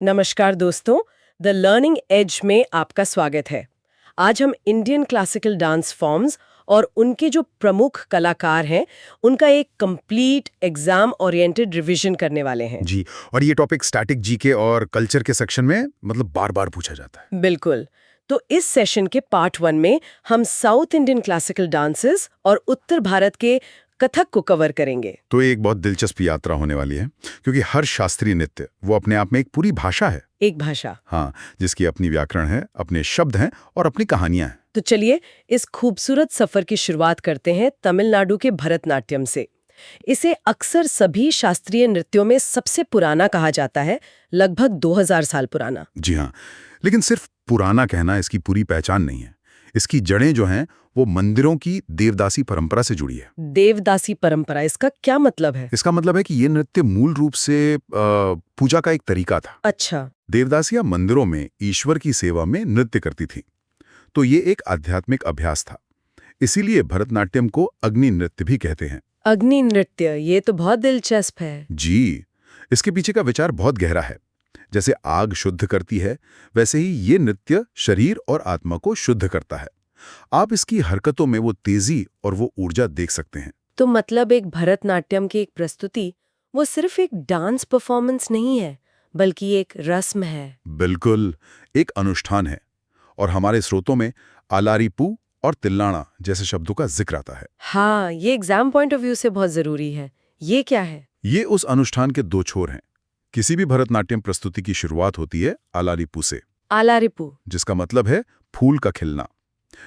नमस्कार दोस्तों, the learning as में आपका स्वागत है। आज हम इंडियन क्लासिकल डांस फॉर्म्स और उनके जो प्रमुख कलाकार हैं, उनका एक कंप्लीट एग्जाम ओरिएंटेड रिवीजन करने वाले हैं। जी। और ये टॉपिक स्टैटिक जीके और कल्चर के सेक्शन में मतलब बार बार पूछा जाता है। बिल्कुल। तो इस सेशन के पार्ट 1 में हम साउथ इंडियन क्लासिकल डांसेस और उत्तर भारत के कथक को कवर करेंगे। तो ये एक बहुत दिलचस्प यात्रा होने वाली है, क्योंकि हर शास्त्रीय नृत्य वो अपने आप में एक पूरी भाषा है। एक भाषा। हाँ, जिसकी अपनी व्याकरण है, अपने शब्द हैं और अपनी कहानियां हैं। तो चलिए इस खूबसूरत सफर की शुरुआत करते हैं तमिलनाडु के भरतनाट्यम से। इसे अक्सर सभी शास्त्रीय नृत्यों में सबसे पुराना कहा जाता है, लगभग 2000 साल पुराना। जी हाँ, लेकिन सिर्फ पुराना कहना इसकी पूरी पहचान नहीं है। इसकी जड़ें जो हैं वो मंदिरों की देवदासी परंपरा से जुड़ी है। देवदासी परंपरा, इसका क्या मतलब है? इसका मतलब है कि ये नृत्य मूल रूप से पूजा का एक तरीका था। अच्छा। देवदासियां मंदिरों में ईश्वर की सेवा में नृत्य करती थी, तो ये एक आध्यात्मिक अभ्यास था। इसीलिए भरतनाट्यम को अग्नि नृत्य भी कहते हैं। अग्नि नृत्य, ये तो बहुत दिलचस्प है। जी, इसके पीछे का विचार बहुत गहरा है। जैसे आग शुद्ध करती है, वैसे ही ये नृत्य शरीर और आत्मा को शुद्ध करता है। आप इसकी हरकतों में वो तेजी और वो ऊर्जा देख सकते हैं। तो मतलब एक भरतनाट्यम की एक प्रस्तुति वो सिर्फ एक डांस परफॉर्मेंस नहीं है, बल्कि एक रस्म है। बिल्कुल, एक अनुष्ठान है। और हमारे स्रोतों में आलारिपू और तिल्लाना जैसे शब्दों का जिक्र आता है। हाँ, ये एग्जाम पॉइंट ऑफ व्यू से बहुत जरूरी है। ये क्या है? ये उस अनुष्ठान के दो छोर हैं। किसी भी भरतनाट्यम प्रस्तुति की शुरुआत होती है आलारिपू से, आलारिपू। जिसका मतलब है फूल का खिलना।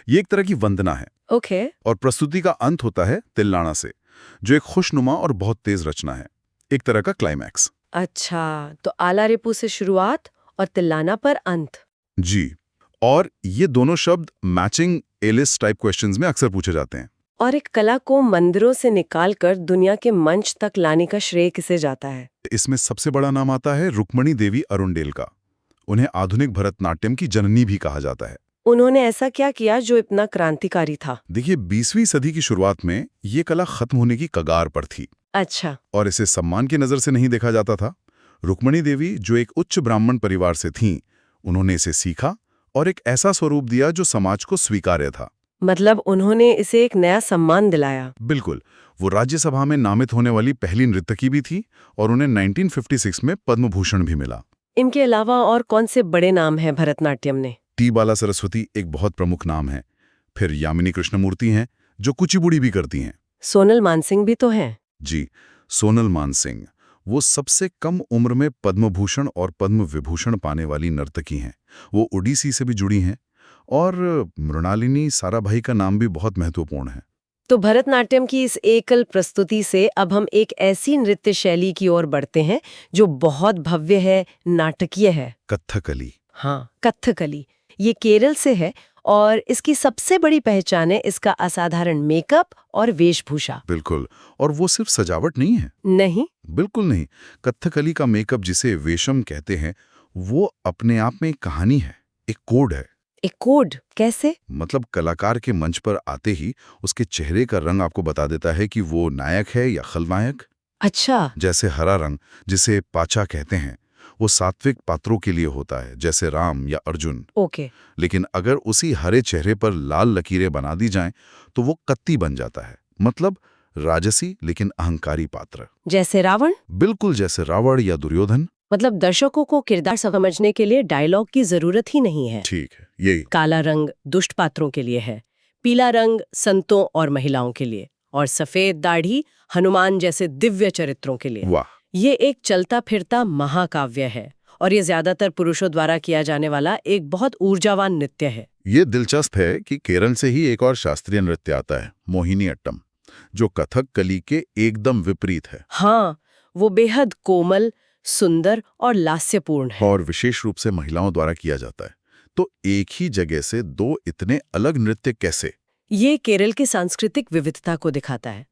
ये एक तरह की वंदना है। ओके। और प्रस्तुति का अंत होता है तिल्लाना से, जो एक खुशनुमा और बहुत तेज रचना है, एक तरह का क्लाइमैक्स। अच्छा, तो आलारिपू से शुरुआत और तिल्लाना पर अंत। जी, और ये दोनों शब्द मैचिंग एलिस टाइप क्वेश्चंस में अक्सर पूछे जाते हैं। और एक कला को मंदिरों से निकालकर दुनिया के मंच तक लाने का श्रेय किसे जाता है? इसमें सबसे बड़ा नाम आता है रुक्मणी देवी अरुणडेल का। उन्हें आधुनिक भरतनाट्यम की जननी भी कहा जाता है। उन्होंने ऐसा क्या किया जो इतना क्रांतिकारी था? देखिए, 20वीं सदी की शुरुआत में ये कला खत्म होने की कगार पर थी। अच्छा। और इसे सम्मान की नजर से नहीं देखा जाता था। रुक्मणी देवी, जो एक उच्च ब्राह्मण परिवार से थीं, उन्होंने इसे सीखा और एक ऐसा स्वरूप दिया जो समाज को स्वीकार्य था। मतलब उन्होंने इसे एक नया सम्मान दिलाया। बिल्कुल, वो राज्यसभा में नामित होने वाली पहली नर्तकी भी थी और उन्हें 1956 में पद्म भूषण भी मिला। इनके अलावा और कौन से बड़े नाम हैं भरतनाट्यम ने? टी बाला सरस्वती एक बहुत प्रमुख नाम है। फिर यामिनी कृष्णमूर्ति हैं, जो कुचिपुड़ी भी करती हैं। सोनल मानसिंह भी तो हैं। जी, सोनल मानसिंह वो सबसे कम उम्र में पद्म भूषण और पद्म विभूषण पाने वाली नर्तकी हैं। वो ओडिसी से भी जुड़ी हैं। और मृणालिनी साराभाई का नाम भी बहुत महत्वपूर्ण है। तो भरतनाट्यम की इस एकल प्रस्तुति से अब हम एक ऐसी नृत्य शैली की ओर बढ़ते हैं जो बहुत भव्य है, नाटकीय है। कथकली। हाँ, कथकली। ये केरल से है और इसकी सबसे बड़ी पहचान है इसका असाधारण मेकअप और वेशभूषा। बिल्कुल, और वो सिर्फ सजावट नहीं है। नहीं। बिल्कुल नहीं। कथकली का मेकअप, जिसे वेशम कहते हैं, वो अपने आप में एक कहानी है, एक कोड है। एक कोड? कैसे? मतलब कलाकार के मंच पर आते ही उसके चेहरे का रंग आपको बता देता है कि वो नायक है या खलनायक। अच्छा। जैसे हरा रंग, जिसे पाचा कहते हैं, वो सात्विक पात्रों के लिए होता है, जैसे राम या अर्जुन। ओके। लेकिन अगर उसी हरे चेहरे पर लाल लकीरें बना दी जाएं, तो वो कत्ती बन जाता है। मतलब राजसी लेकिन अहंकारी पात्र। जैसे रावण? बिल्कुल, जैसे रावण या दुर्योधन। मतलब दर्शकों को किरदार समझने के लिए डायलॉग की जरूरत ही नहीं है। ठीक है, यही। काला रंग दुष्ट पात्रों के लिए है, पीला रंग संतों और महिलाओं के लिए, और सफेद दाढ़ी हनुमान जैसे दिव्य चरित्रों के लिए। वाह। ये एक चलता फिरता महाकाव्य है और ये ज्यादातर पुरुषों द्वारा किया जाने वाला एक बहुत ऊर्जावान नृत्य है। ये दिलचस्प है कि केरल से ही एक और शास्त्रीय नृत्य आता है, मोहिनी अट्टम, जो कथक कली के एकदम विपरीत है। हाँ, वो बेहद कोमल, सुंदर और लास्यपूर्ण है। और विशेष रूप से महिलाओं द्वारा किया जाता है। तो एक ही जगह से दो इतने अलग नृत्य कैसे? ये केरल की सांस्कृतिक विविधता को दिखाता है।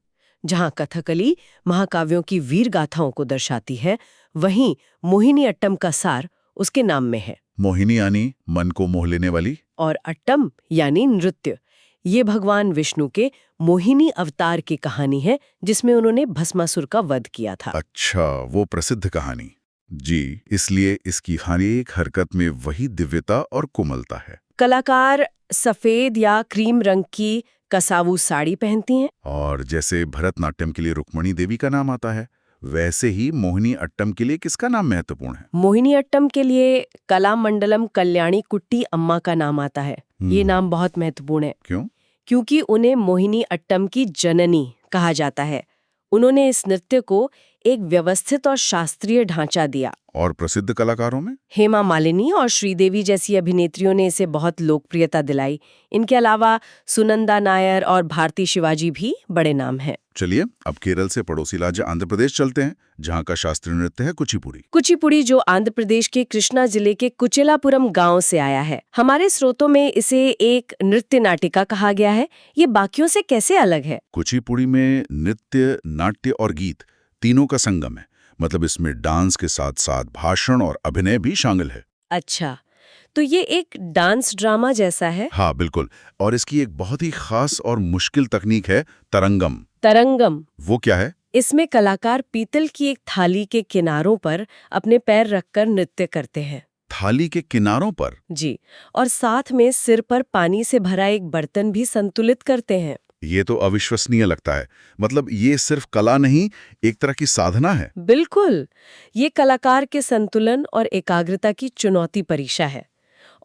जहाँ कथकली महाकाव्यों की वीर गाथाओं को दर्शाती है, वहीं मोहिनी अट्टम का सार उसके नाम में है। मोहिनी यानी मन को मोह लेने वाली, और अट्टम यानी नृत्य। ये भगवान विष्णु के मोहिनी अवतार की कहानी है, जिसमें उन्होंने भस्मासुर का वध किया था। अच्छा, वो प्रसिद्ध कहानी। जी, इसलिए इसकी हर एक हरकत में वही दिव्यता और कोमलता है। कलाकार सफेद या क्रीम रंग की कसावू साड़ी पहनती हैं। और जैसे भरतनाट्यम के लिए रुक्मणी देवी का नाम आता है, वैसे ही मोहिनी अट्टम के लिए किसका नाम महत्वपूर्ण है? मोहिनीअट्टम के लिए कलामंडलम कल्याणी कुट्टी अम्मा का नाम आता है। ये नाम बहुत महत्वपूर्ण है क्यों? क्योंकि उन्हें मोहिनी अट्टम की जननी कहा जाता है। उन्होंने इस नृत्य को एक व्यवस्थित और शास्त्रीय ढांचा दिया। और प्रसिद्ध कलाकारों में? हेमा मालिनी और श्रीदेवी जैसी अभिनेत्रियों ने इसे बहुत लोकप्रियता दिलाई। इनके अलावा सुनंदा नायर और भारती शिवाजी भी बड़े नाम हैं। चलिए अब केरल से पड़ोसी राज्य आंध्र प्रदेश चलते हैं, जहाँ का शास्त्रीय नृत्य है कुचिपुड़ी। कुचिपुड़ी जो आंध्र प्रदेश के कृष्णा जिले के कुचेलापुरम गांव से आया है। हमारे स्रोतों में इसे एक नृत्य नाटिका कहा गया है। ये बाकियों से कैसे अलग है? कुचिपुड़ी में नृत्य, नाट्य और गीत तीनों का संगम है। मतलब इसमें डांस के साथ साथ भाषण और अभिनय भी शामिल है। अच्छा, तो ये एक डांस ड्रामा जैसा है? हाँ बिल्कुल। और इसकी एक बहुत ही खास और मुश्किल तकनीक है तरंगम। तरंगम वो क्या है? इसमें कलाकार पीतल की एक थाली के किनारों पर अपने पैर रखकर नृत्य करते हैं। थाली के किनारों पर? जी, और साथ में सिर पर पानी से भरा एक बर्तन भी संतुलित करते हैं। ये तो अविश्वसनीय लगता है। मतलब ये सिर्फ कला नहीं, एक तरह की साधना है। बिल्कुल, ये कलाकार के संतुलन और एकाग्रता की चुनौती परीक्षा है।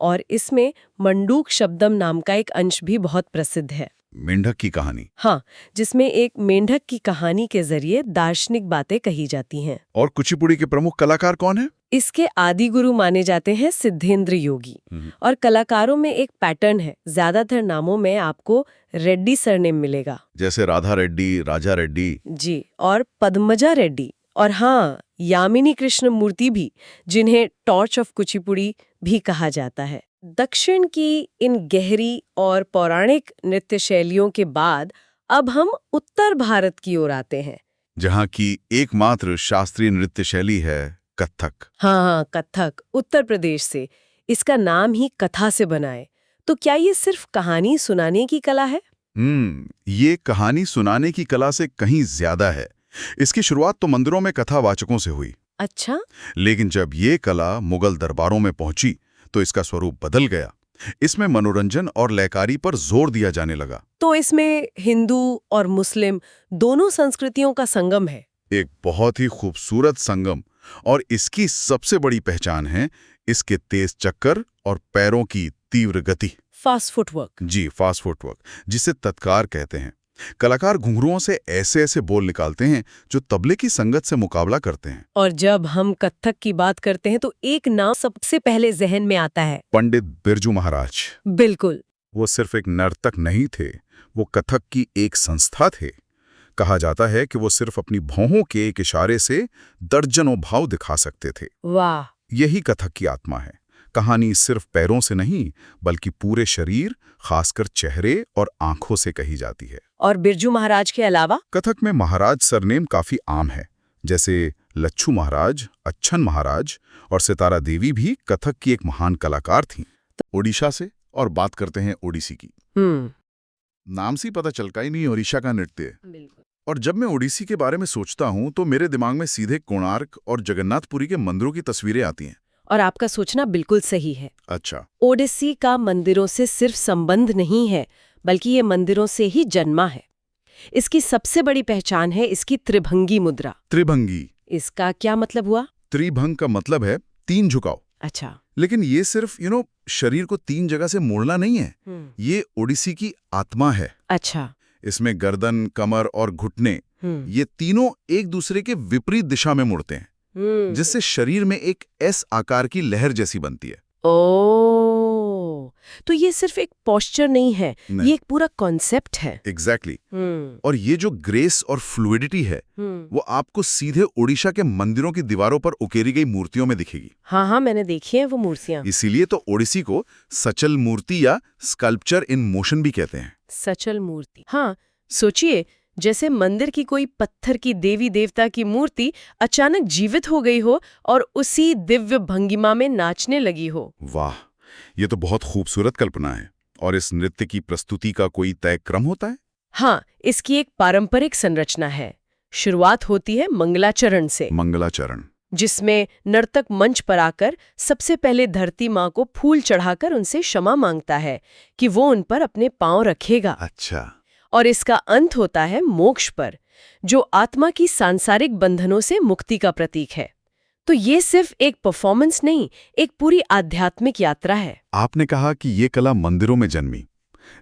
और इसमें मंडूक शब्दम नाम का एक अंश भी बहुत प्रसिद्ध है। मेंढक की कहानी? हाँ, जिसमें एक मेंढक की कहानी के जरिए दार्शनिक बातें कही जाती हैं। और कुचिपुड़ी के प्रमुख कलाकार कौन हैं? इसके आदि गुरु माने जाते हैं सिद्धेंद्र योगी। और कलाकारों में एक पैटर्न है, ज्यादातर नामों में आपको रेड्डी सरनेम मिलेगा। जैसे राधा रेड्डी, राजा रेड्डी। जी, और पद्मजा रेड्डी, और हाँ, यामिनी कृष्ण मूर्ति भी, जिन्हें टॉर्च ऑफ कुचिपुड़ी भी कहा जाता है। दक्षिण की इन गहरी और पौराणिक नृत्य शैलियों के बाद अब हम उत्तर भारत की ओर आते हैं, जहाँ की एकमात्र शास्त्रीय नृत्य शैली है कथक। हाँ, कथक, उत्तर प्रदेश से। इसका नाम ही कथा से बना है। तो क्या ये सिर्फ कहानी सुनाने की कला है? ये कहानी सुनाने की कला से कहीं ज्यादा है। इसकी शुरुआत तो मंदिरों में कथावाचकों से हुई। अच्छा, लेकिन जब ये कला मुगल दरबारों में पहुंची तो इसका स्वरूप बदल गया। इसमें मनोरंजन और लयकारी पर जोर दिया जाने लगा। तो इसमें हिंदू और मुस्लिम दोनों संस्कृतियों का संगम है। एक बहुत ही खूबसूरत संगम। और इसकी सबसे बड़ी पहचान है इसके तेज चक्कर और पैरों की तीव्र गति। Fast footwork. जी, फास्ट फुटवर्क, जिसे तत्कार कहते हैं। कलाकार घुंघरुओं से ऐसे ऐसे बोल निकालते हैं जो तबले की संगत से मुकाबला करते हैं। और जब हम कथक की बात करते हैं तो एक नाम सबसे पहले जहन में आता है, पंडित बिरजू महाराज। बिल्कुल। वो सिर्फ एक नर्तक नहीं थे, वो कथक की एक संस्था थे। कहा जाता है कि वो सिर्फ अपनी भौहों के एक इशारे से दर्जनों भाव दिखा सकते थे। वाह, यही कथक की आत्मा है। कहानी सिर्फ पैरों से नहीं, बल्कि पूरे शरीर, खासकर चेहरे और आंखों से कही जाती है। और बिरजू महाराज के अलावा कथक में महाराज सरनेम काफी आम है, जैसे लच्छू महाराज, अच्छन महाराज और सितारा देवी भी कथक की एक महान कलाकार थीं। ओडिशा से और बात करते हैं ओडिसी की। नाम से पता चलता ही नहीं ओडिशा का नृत्य। और जब मैं ओडिसी के बारे में सोचता हूँ तो मेरे दिमाग में सीधे कोणार्क और जगन्नाथपुरी के मंदिरों की तस्वीरें आती हैं। और आपका सोचना बिल्कुल सही है। अच्छा। ओडिसी का मंदिरों से सिर्फ संबंध नहीं है, बल्कि ये मंदिरों से ही जन्मा है। इसकी सबसे बड़ी पहचान है इसकी त्रिभंगी मुद्रा। त्रिभंगी? इसका क्या मतलब हुआ? त्रिभंग का मतलब है 3 झुकाव। अच्छा। लेकिन ये सिर्फ शरीर को 3 जगह से मोड़ना नहीं है। ये ओडिसी की आत्मा है। अच्छा। इसमें गर्दन, कमर और घुटने, ये तीनों एक दूसरे के विपरीत दिशा में मुड़ते हैं, जिससे शरीर में एक एस आकार की लहर जैसी बनती है। ओह, तो ये सिर्फ एक पोस्चर नहीं है, ये एक पूरा कॉन्सेप्ट है। एग्जैक्टली। और ये जो ग्रेस और फ्लूइडिटी है, वो आपको सीधे ओडिशा के मंदिरों की दीवारों पर उकेरी गई मूर्तियों में दिखेगी। हाँ, मैंने देखी है वो मूर्तियां। इसीलिए तो ओडिसी को सचल मूर्ति या स्कल्पचर इन मोशन भी कहते हैं। सचल मूर्ति। हाँ, सोचिए, जैसे मंदिर की कोई पत्थर की देवी देवता की मूर्ति अचानक जीवित हो गई हो और उसी दिव्य भंगिमा में नाचने लगी हो। वाह, ये तो बहुत खूबसूरत कल्पना है। और इस नृत्य की प्रस्तुति का कोई तय क्रम होता है? हाँ, इसकी एक पारंपरिक संरचना है। शुरुआत होती है मंगलाचरण से। मंगलाचरण? जिसमें नर्तक मंच पर आकर सबसे पहले धरती माँ को फूल चढ़ाकर उनसे क्षमा मांगता है कि वो उन पर अपने पांव रखेगा। अच्छा। और इसका अंत होता है मोक्ष पर, जो आत्मा की सांसारिक बंधनों से मुक्ति का प्रतीक है। तो ये सिर्फ एक परफॉर्मेंस नहीं, एक पूरी आध्यात्मिक यात्रा है। आपने कहा कि ये कला मंदिरों में जन्मी,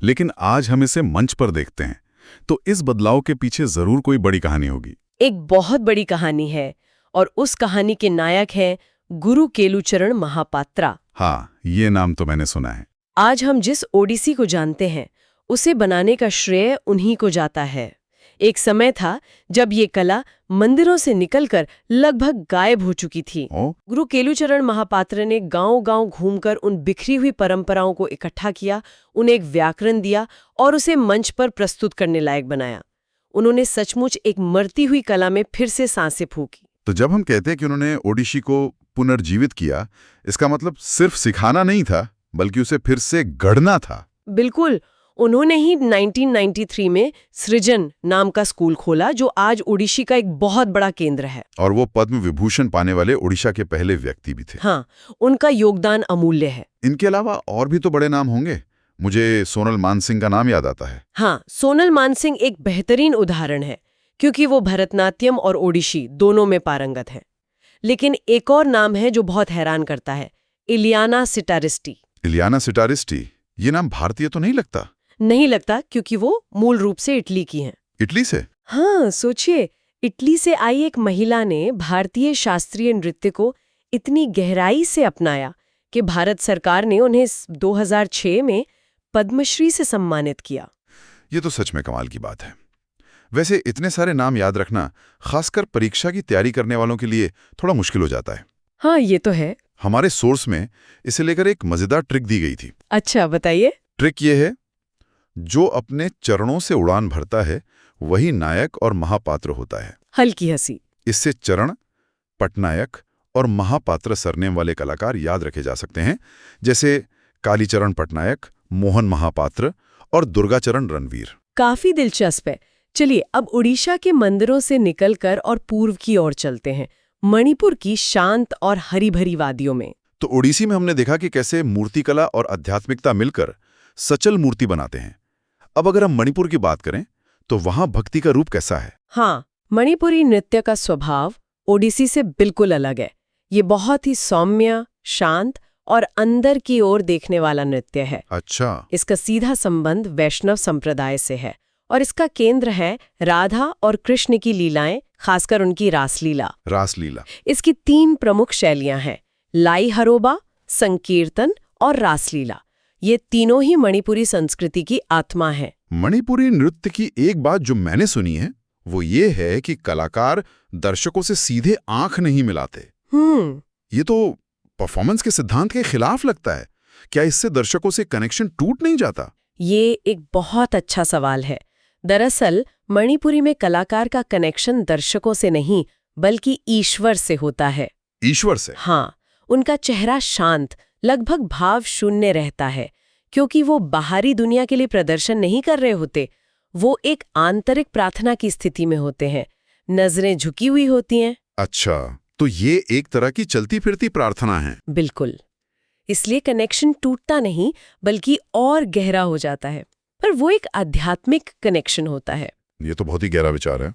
लेकिन आज हम इसे मंच पर देखते हैं, तो इस बदलाव के पीछे जरूर कोई बड़ी कहानी होगी। एक बहुत बड़ी कहानी है, और उस कहानी के नायक हैं गुरु केलुचरण महापात्रा। हाँ, ये नाम तो मैंने सुना है। आज हम जिस ओडिसी को जानते हैं, उसे बनाने का श्रेय उन्हीं को जाता है। एक समय था जब ये कला मंदिरों से निकलकर लगभग गायब हो चुकी थी। गुरु केलुचरण महापात्र ने गांव-गांव घूमकर उन बिखरी हुई परंपराओं को इकट्ठा किया, उन्हें एक व्याकरण दिया और उसे मंच पर प्रस्तुत करने लायक बनाया। उन्होंने सचमुच एक मरती हुई कला में फिर से सांसें फूंकी। तो जब हम कहते हैं कि उन्होंने ओडिसी को पुनर्जीवित किया, इसका मतलब सिर्फ सिखाना नहीं था, बल्कि उसे फिर से गढ़ना था। बिल्कुल। उन्होंने ही 1993 में सृजन नाम का स्कूल खोला, जो आज ओडिसी का एक बहुत बड़ा केंद्र है। और वो पद्म विभूषण पाने वाले ओडिशा के पहले व्यक्ति भी थे। हाँ, उनका योगदान अमूल्य है। इनके अलावा और भी तो बड़े नाम होंगे। मुझे सोनल मानसिंह का नाम याद आता है। हाँ, सोनल मानसिंह एक बेहतरीन उदाहरण है, क्योंकि वो भरतनाट्यम और ओडिसी दोनों में पारंगत हैं। लेकिन एक और नाम है जो बहुत हैरान करता है, इलियाना सिटारिस्टी। इलियाना सिटारिस्टी, ये नाम भारतीय तो नहीं लगता? नहीं लगता, क्योंकि वो मूल रूप से इटली की हैं। इटली से? हाँ, सोचिए, इटली से आई एक महिला ने भारतीय शास्त्रीय नृत्य को इतनी गहराई से अपनाया कि भारत सरकार ने उन्हें 2006 में पद्मश्री से सम्मानित किया। ये तो सच में कमाल की बात है। वैसे इतने सारे नाम याद रखना, खासकर परीक्षा की तैयारी करने वालों के लिए थोड़ा मुश्किल हो जाता है। हाँ, ये तो है। हमारे सोर्स में इसे लेकर एक मजेदार ट्रिक दी गई थी। अच्छा, बताइए। ट्रिक ये है, जो अपने चरणों से उड़ान भरता है वही नायक और महापात्र होता है। हल्की हंसी। इससे चरण, पटनायक और महापात्र सरनेम वाले कलाकार याद रखे जा सकते हैं, जैसे कालीचरण पटनायक, मोहन महापात्र और दुर्गाचरण रणवीर। काफी दिलचस्प है। चलिए अब उड़ीसा के मंदिरों से निकलकर और पूर्व की ओर चलते हैं, मणिपुर की शांत और हरी भरी वादियों में। तो ओडिसी में हमने देखा कि कैसे मूर्तिकला और आध्यात्मिकता मिलकर सचल मूर्ति बनाते हैं। अब अगर हम मणिपुर की बात करें, तो वहां भक्ति का रूप कैसा है? हाँ, मणिपुरी नृत्य का स्वभाव ओडिसी से बिल्कुल अलग है। ये बहुत ही सौम्य, शांत और अंदर की ओर देखने वाला नृत्य है। अच्छा। इसका सीधा संबंध वैष्णव संप्रदाय से है और इसका केंद्र है राधा और कृष्ण की लीलाएं, खासकर उनकी रासलीला। रासलीला। इसकी 3 प्रमुख शैलियां हैं, लाई हरोबा, संकीर्तन और रासलीला। ये तीनों ही मणिपुरी संस्कृति की आत्मा है। मणिपुरी नृत्य की एक बात जो मैंने सुनी है, वो ये है कि कलाकार दर्शकों से सीधे आंख नहीं मिलाते। ये तो परफॉर्मेंस के सिद्धांत के खिलाफ लगता है। क्या इससे दर्शकों से कनेक्शन टूट नहीं जाता? ये एक बहुत अच्छा सवाल है। दरअसल मणिपुरी में कलाकार का कनेक्शन दर्शकों से नहीं, बल्कि ईश्वर से होता है। ईश्वर से? हाँ, उनका चेहरा शांत, लगभग भाव शून्य रहता है, क्योंकि वो बाहरी दुनिया के लिए प्रदर्शन नहीं कर रहे होते। वो एक आंतरिक प्रार्थना की स्थिति में होते हैं, नजरें झुकी हुई होती हैं। अच्छा, तो ये एक तरह की चलती फिरती प्रार्थना है। बिल्कुल। इसलिए कनेक्शन टूटता नहीं, बल्कि और गहरा हो जाता है, पर वो एक आध्यात्मिक कनेक्शन होता है। ये तो बहुत ही गहरा विचार है।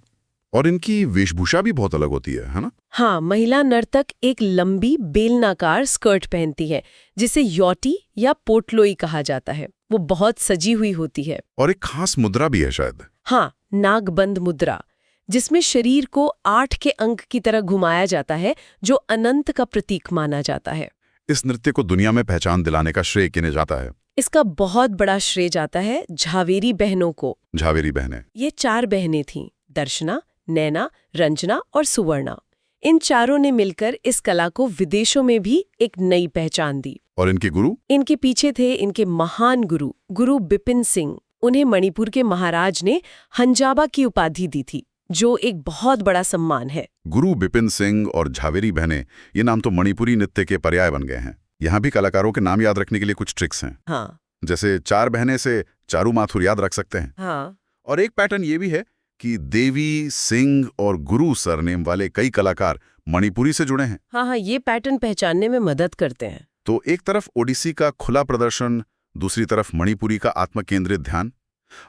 और इनकी वेशभूषा भी बहुत अलग होती है ना? हाँ, महिला नर्तक एक लंबी बेलनाकार स्कर्ट पहनती है, जिसे योटी या पोटलोई कहा जाता है। वो बहुत सजी हुई होती है। और एक खास मुद्रा भी है शायद। हाँ, नागबंद मुद्रा, जिसमें शरीर को 8 के अंक की तरह घुमाया जाता है, जो अनंत का प्रतीक माना जाता है। इस नृत्य को दुनिया में पहचान दिलाने का श्रेय किन्हें जाता है? इसका बहुत बड़ा श्रेय जाता है झावेरी बहनों को। झावेरी बहनें? ये 4 बहनें थीं, दर्शना, नैना, रंजना और सुवर्णा। इन चारों ने मिलकर इस कला को विदेशों में भी एक नई पहचान दी। और इनके गुरु? इनके पीछे थे इनके महान गुरु, गुरु बिपिन सिंह। उन्हें मणिपुर के महाराज ने हंजाबा की उपाधि दी थी, जो एक बहुत बड़ा सम्मान है। गुरु बिपिन सिंह और झावेरी बहनें, ये नाम तो मणिपुरी नृत्य के पर्याय बन गए हैं। यहाँ भी कलाकारों के नाम याद रखने के लिए कुछ ट्रिक्स हैं। हाँ। जैसे 4 बहनें से चारू माथुर याद रख सकते हैं। हाँ। और एक पैटर्न ये भी है कि देवी, सिंह और गुरु सरनेम वाले कई कलाकार मणिपुरी से जुड़े हैं। हाँ हाँ, ये पैटर्न पहचानने में मदद करते हैं। तो एक तरफ ओडिसी का खुला प्रदर्शन, दूसरी तरफ मणिपुरी का आत्मकेंद्रित ध्यान।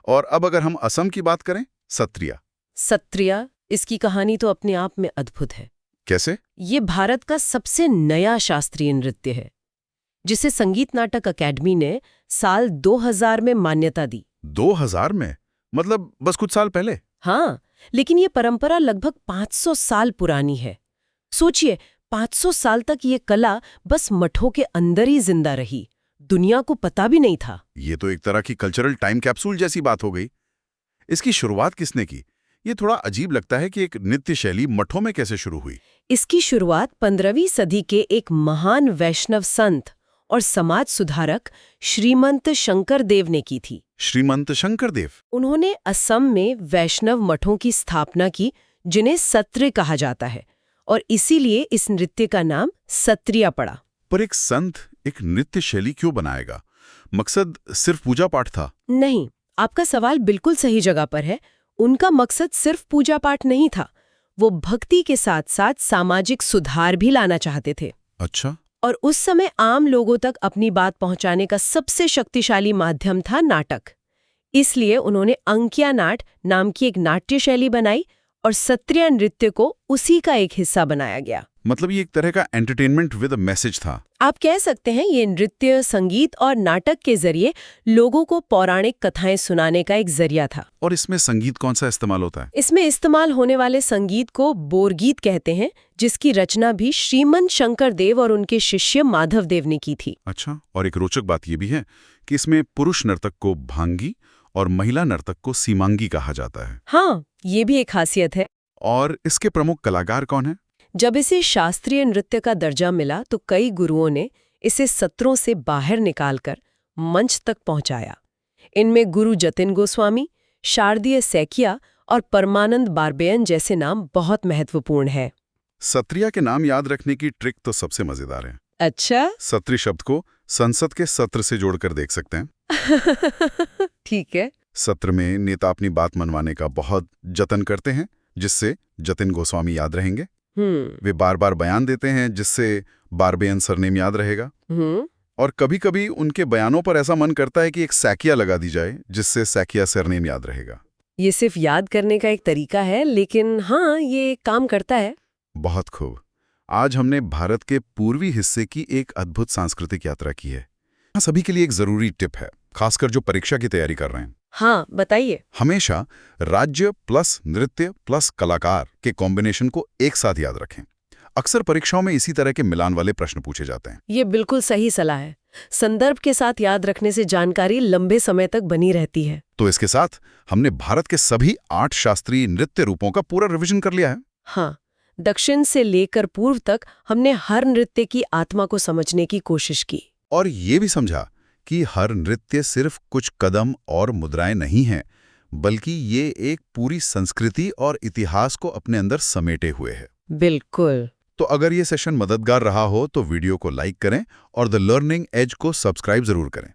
और अब अगर हम असम की बात करें, सत्रिया। सत्रिया, इसकी कहानी तो अपने आप में अद्भुत है। कैसे? ये भारत का सबसे नया शास्त्रीय नृत्य है, जिसे संगीत नाटक अकेडमी ने साल 2000 में मान्यता दी। 2000 में? मतलब बस कुछ साल पहले? हाँ, लेकिन ये परंपरा लगभग 500 साल पुरानी है। सोचिए, 500 साल तक ये कला बस मठों के अंदर ही जिंदा रही, दुनिया को पता भी नहीं था। ये तो एक तरह की कल्चरल टाइम कैप्सूल जैसी बात हो गई। इसकी शुरुआत किसने की? ये थोड़ा अजीब लगता है कि एक नृत्य शैली मठों में कैसे शुरू हुई। इसकी शुरुआत 15वीं सदी के एक महान वैष्णव संत और समाज सुधारक श्रीमंत शंकरदेव ने की थी। श्रीमंत शंकरदेव? उन्होंने असम में वैष्णव मठों की स्थापना की, जिन्हें सत्र कहा जाता है, और इसीलिए इस नृत्य का नाम सत्रिया पड़ा। पर एक संत एक नृत्य शैली क्यों बनाएगा? मकसद सिर्फ पूजा पाठ था? नहीं, आपका सवाल बिल्कुल सही जगह पर है। उनका मकसद सिर्फ पूजा पाठ नहीं था, वो भक्ति के साथ साथ सामाजिक सुधार भी लाना चाहते थे। अच्छा। और उस समय आम लोगों तक अपनी बात पहुंचाने का सबसे शक्तिशाली माध्यम था नाटक। इसलिए उन्होंने अंकिया नाट नाम की एक नाट्य शैली बनाई और सत्रिया नृत्य को उसी का एक हिस्सा बनाया गया। मतलब ये एक तरह का एंटरटेनमेंट विद अ मैसेज था। आप कह सकते हैं ये नृत्य, संगीत और नाटक के जरिए लोगों को पौराणिक कथाएं सुनाने का एक जरिया था। और इसमें संगीत कौन सा इस्तेमाल होता है? इसमें इस्तेमाल होने वाले संगीत को बोरगीत कहते हैं, जिसकी रचना भी श्रीमंत शंकरदेव और उनके शिष्य माधवदेव ने की थी। अच्छा, और एक रोचक बात ये भी है कि इसमें पुरुष नर्तक को भांगी और महिला नर्तक को सीमांगी कहा जाता है। हाँ, ये भी एक खासियत है। और इसके प्रमुख कलाकार कौन हैं? जब इसे शास्त्रीय नृत्य का दर्जा मिला तो कई गुरुओं ने इसे सत्रों से बाहर निकालकर मंच तक पहुंचाया। इनमें गुरु जतिन गोस्वामी, शारदीय सैकिया और परमानंद बारबेयन जैसे नाम बहुत महत्वपूर्ण है। सत्रिया के नाम याद रखने की ट्रिक तो सबसे मजेदार है। अच्छा। सत्री शब्द को संसद के सत्र से जोड़कर देख सकते हैं। ठीक है। सत्र में नेता अपनी बात मनवाने का बहुत जतन करते हैं, जिससे जतिन गोस्वामी याद रहेंगे। वे बार बार बयान देते हैं, जिससे बारबेयन सरनेम याद रहेगा। और कभी-कभी उनके बयानों पर ऐसा मन करता है कि एक सैकिया लगा दी जाए, जिससे सैकिया सरनेम याद रहेगा। ये सिर्फ याद करने का एक तरीका है, लेकिन हाँ, ये काम करता है। बहुत खूब। आज हमने भारत के पूर्वी हिस्से की एक अद्भुत सांस्कृतिक यात्रा की है। सभी के लिए एक जरूरी टिप है, खासकर जो परीक्षा की तैयारी कर रहे हैं। हाँ, बताइए। हमेशा राज्य प्लस नृत्य प्लस कलाकार के कॉम्बिनेशन को एक साथ याद रखें। अक्सर परीक्षाओं में इसी तरह के मिलान वाले प्रश्न पूछे जाते हैं। ये बिल्कुल सही सलाह है। संदर्भ के साथ याद रखने से जानकारी लंबे समय तक बनी रहती है। तो इसके साथ हमने भारत के सभी 8 शास्त्रीय नृत्य रूपों का पूरा रिवीजन कर लिया है। हाँ, दक्षिण से लेकर पूर्व तक हमने हर नृत्य की आत्मा को समझने की कोशिश की। और ये भी समझा कि हर नृत्य सिर्फ कुछ कदम और मुद्राएं नहीं हैं, बल्कि ये एक पूरी संस्कृति और इतिहास को अपने अंदर समेटे हुए है। बिल्कुल। तो अगर ये सेशन मददगार रहा हो तो वीडियो को लाइक करें और द लर्निंग एज को सब्सक्राइब जरूर करें।